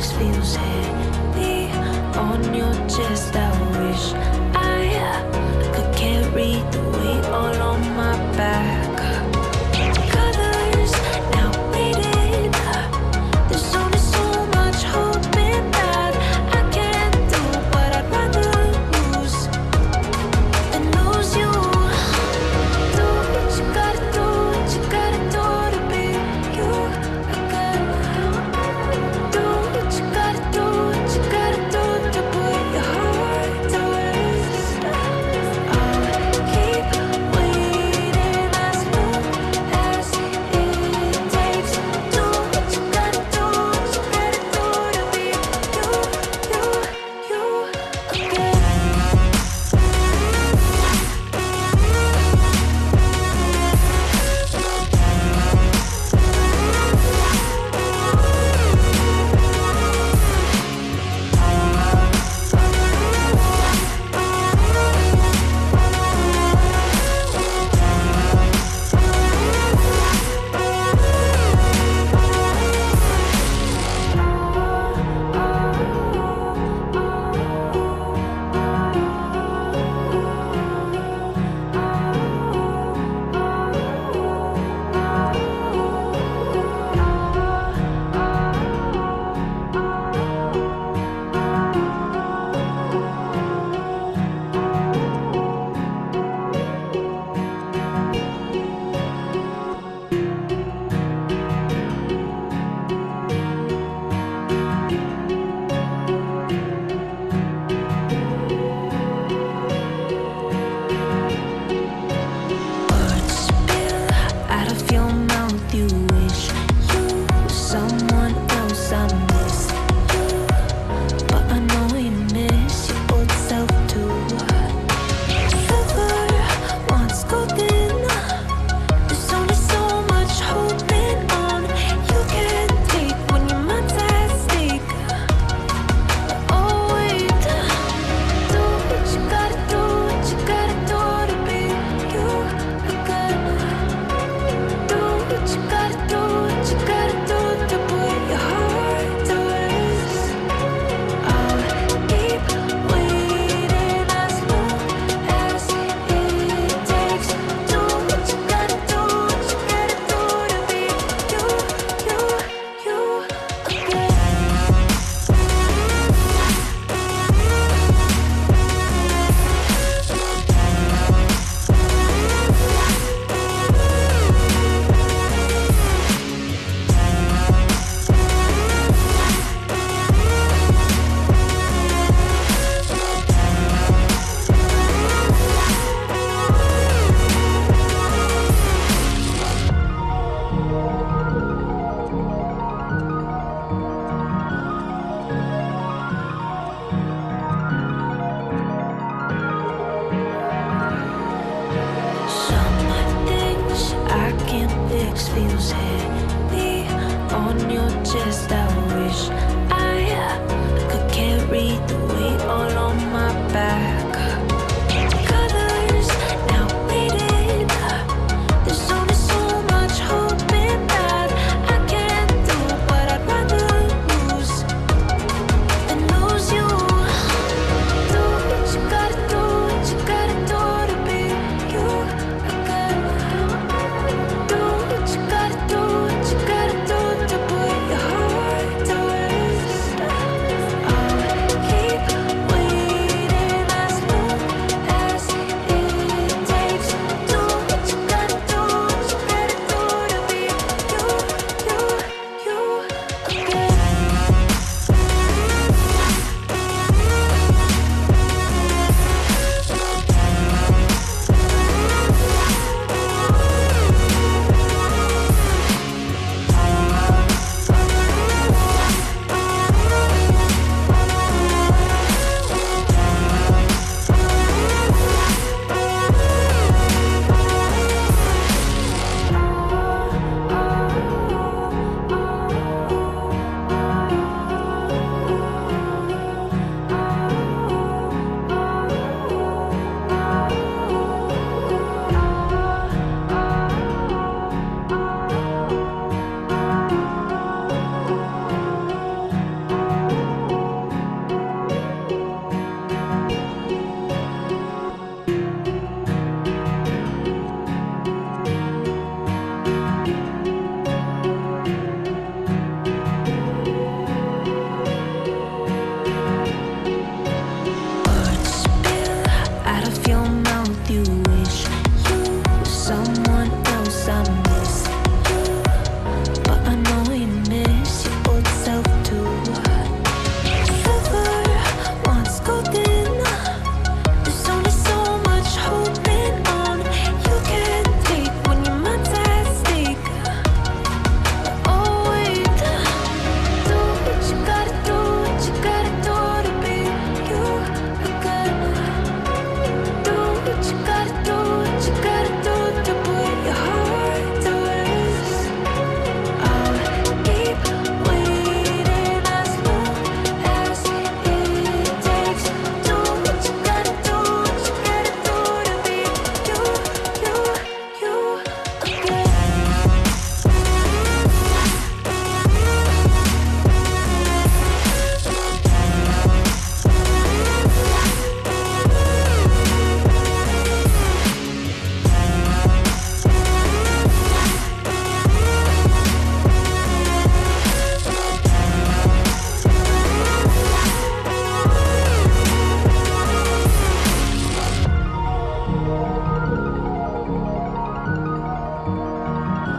fix feels heavy on your chest. I wish I could carry the weight all on my back. Colors now faded. There's only so much hoping that I can't do what I'd rather lose than lose you. Do what you gotta do, what you gotta do to be you again. Do what you gotta do, what you gotta do to put your heart to rest. I'll keep waiting as long as it takes. Do what you gotta do, what you gotta do to be you again. Words spill out of your mouth. You wish you were someone else. I miss you, but I know you miss your old self too. Silver once golden. There's only so much holding on. You can't take when your mind's at stake. Oh wait, do what you gotta do, what you gotta do to be you again. Do what you gotta do, what you gotta do to put your heart to rest. I'll keep waiting as long as it takes. Do what you gotta do, what you gotta do to be you again. Some things I can't fix feels